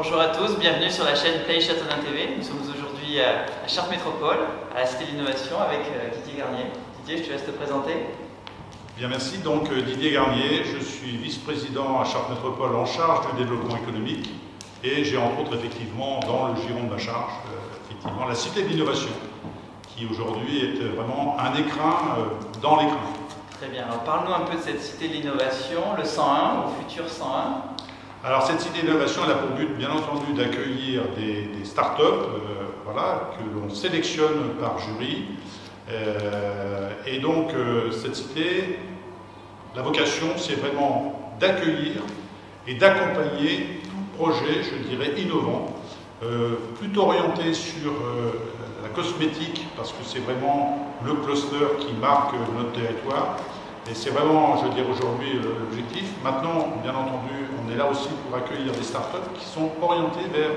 Bonjour à tous, bienvenue sur la chaîne Play Châteaudun TV. Nous sommes aujourd'hui à Chartres Métropole, à la Cité de l'Innovation avec Didier Garnier. Didier, je te laisse te présenter. Bien, merci. Donc Didier Garnier, je suis vice-président à Chartres Métropole en charge du développement économique et j'ai entre autres effectivement dans le giron de ma charge effectivement la Cité de l'Innovation qui aujourd'hui est vraiment un écrin dans l'écrin. Très bien, alors parle-nous un peu de cette Cité de l'Innovation, le 101 ou futur 101. Alors cette Cité d'innovation, elle a pour but bien entendu d'accueillir des startups voilà, que l'on sélectionne par jury. Et donc cette cité, la vocation c'est vraiment d'accueillir et d'accompagner tout projet, je dirais, innovant, plutôt orienté sur la cosmétique parce que c'est vraiment le cluster qui marque notre territoire. Et c'est vraiment, je veux dire, aujourd'hui l'objectif. Maintenant, bien entendu, on est là aussi pour accueillir des startups qui sont orientées vers,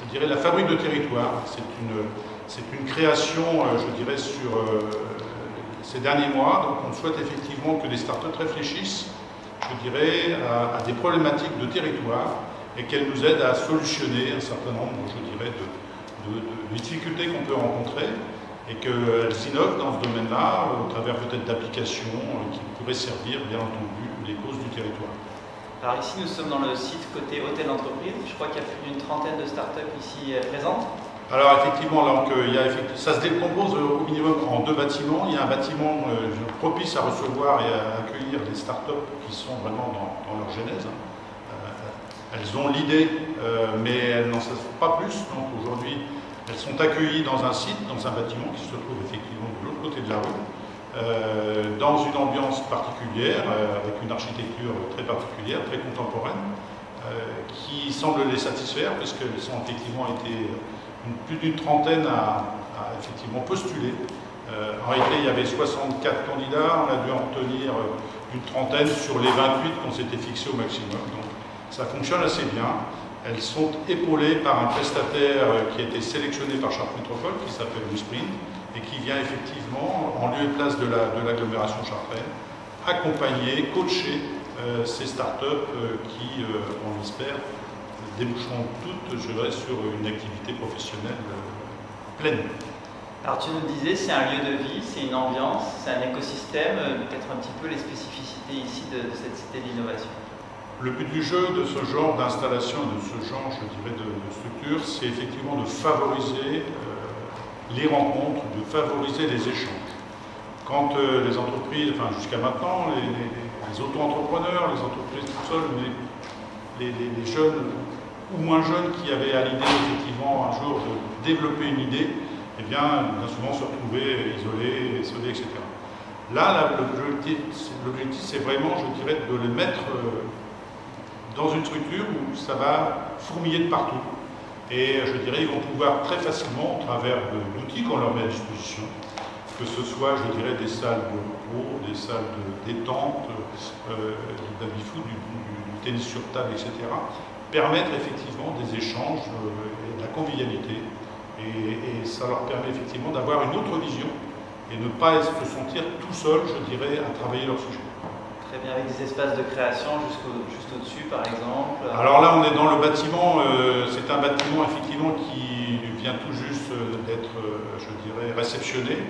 je dirais, la fabrique de territoire. C'est une création, je dirais, sur ces derniers mois. Donc on souhaite effectivement que les startups réfléchissent, je dirais, à des problématiques de territoire et qu'elles nous aident à solutionner un certain nombre, je dirais, de difficultés qu'on peut rencontrer. Et qu'elles innovent dans ce domaine-là, au travers peut-être d'applications qui pourraient servir, bien entendu, les causes du territoire. Alors ici, nous sommes dans le site côté hôtel d'entreprise. Je crois qu'il y a plus d'une trentaine de startups ici présentes. Alors effectivement, donc, ça se décompose au minimum en deux bâtiments. Il y a un bâtiment propice à recevoir et à accueillir des startups qui sont vraiment dans leur genèse. Elles ont l'idée, mais elles n'en savent pas plus. Donc aujourd'hui, elles sont accueillies dans un site, dans un bâtiment qui se trouve effectivement de l'autre côté de la rue, dans une ambiance particulière, avec une architecture très particulière, très contemporaine, qui semble les satisfaire, puisqu'elles sont effectivement été plus d'une trentaine à effectivement postuler. En réalité, il y avait 64 candidats, on a dû en retenir une trentaine sur les 28 qu'on s'était fixé au maximum. Donc ça fonctionne assez bien. Elles sont épaulées par un prestataire qui a été sélectionné par Chartres Métropole, qui s'appelle WeSprint, et qui vient effectivement, en lieu et place de l'agglomération chartraine, accompagner, coacher ces startups qui, on l'espère, déboucheront toutes, je dirais, sur une activité professionnelle pleine. Alors tu nous disais, c'est un lieu de vie, c'est une ambiance, c'est un écosystème, peut-être un petit peu les spécificités ici de cette Cité de l'Innovation. Le but du jeu de ce genre d'installation, de ce genre, je dirais, de structure, c'est effectivement de favoriser les rencontres, de favoriser les échanges. Quand les entreprises, enfin jusqu'à maintenant, les auto-entrepreneurs, les entreprises tout seules, les jeunes ou moins jeunes qui avaient à l'idée effectivement un jour de développer une idée, eh bien souvent se retrouvaient isolés, etc. Là, l'objectif, c'est vraiment, je dirais, de les mettre dans une structure où ça va fourmiller de partout. Et je dirais, ils vont pouvoir très facilement, au travers d'outils qu'on leur met à disposition, que ce soit, je dirais, des salles de repos, des salles de détente, du baby-foot, du tennis sur table, etc., permettre effectivement des échanges et de la convivialité. Et ça leur permet effectivement d'avoir une autre vision et ne pas se sentir tout seul, je dirais, à travailler leur sujet. Très bien, avec des espaces de création juste au-dessus, par exemple. Alors là, on est dans le bâtiment. C'est un bâtiment, effectivement, qui vient tout juste d'être, je dirais, réceptionné,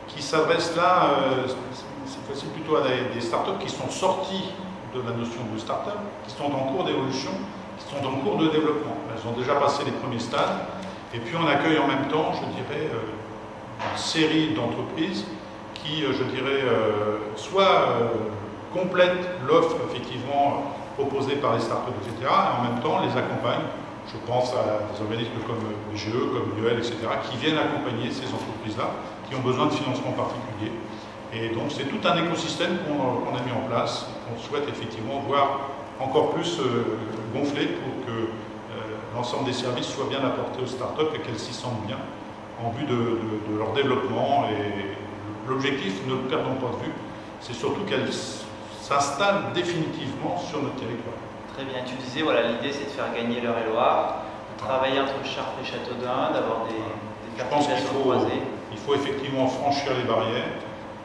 qui s'adresse là, cette fois-ci, plutôt à des startups qui sont sorties de la notion de startup, qui sont en cours d'évolution, qui sont en cours de développement. Elles ont déjà passé les premiers stades. Et puis, on accueille en même temps, je dirais, une série d'entreprises qui, je dirais, soit complète l'offre effectivement proposée par les startups, etc. et en même temps les accompagne. Je pense à des organismes comme BGE, comme UL, etc. qui viennent accompagner ces entreprises-là, qui ont besoin de financement particulier. Et donc c'est tout un écosystème qu'on a mis en place, qu'on souhaite effectivement voir encore plus gonfler pour que l'ensemble des services soient bien apportés aux startups et qu'elles s'y sentent bien en vue de leur développement. Et l'objectif, ne le perdons pas de vue, c'est surtout qu'elles s'installent définitivement sur notre territoire. Très bien, tu disais, voilà, l'idée c'est de faire gagner l'Eure-et-Loire, de travailler entre Chartres et Châteaudun, d'avoir des fertilisations croisées. Il faut effectivement franchir les barrières.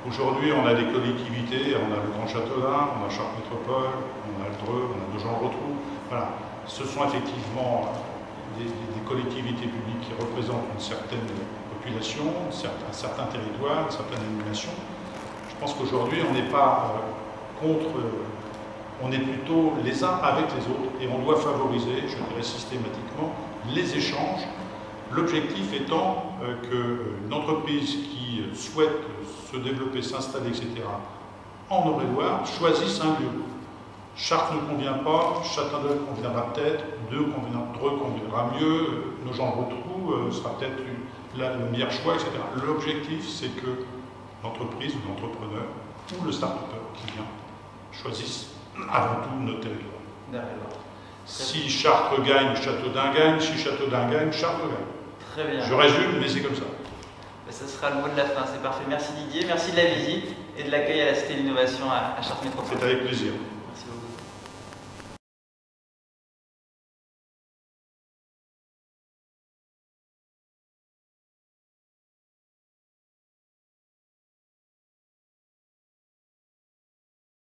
Aujourd'hui, on a des collectivités, on a le Grand Châteaudun, on a Chartres Métropole, on a le Dreux, on a Nogent-le-Rotrou. Voilà, ce sont effectivement des collectivités publiques qui représentent une certaine population, un certain territoire, une certaine animation. Je pense qu'aujourd'hui, on n'est pas on est plutôt les uns avec les autres et on doit favoriser, je dirais systématiquement, les échanges. L'objectif étant qu'une entreprise qui souhaite se développer, s'installer, etc., en Eure-et-Loir, choisisse un lieu. Chartres ne convient pas, Châteaudun conviendra peut-être, Dreux conviendra mieux, Nogent-le-Rotrou sera peut-être le meilleur choix, etc. L'objectif, c'est que l'entreprise ou l'entrepreneur ou le start-upper qui vient choisisse avant tout notre territoire. D'accord. Si Chartres gagne, Châteaudun gagne, si Châteaudun gagne, Chartres gagne. Très bien. Je résume, mais c'est comme ça. Ce sera le mot de la fin, c'est parfait. Merci Didier, merci de la visite et de l'accueil à la Cité de l'Innovation à Chartres Métropole. C'est avec plaisir. Merci beaucoup.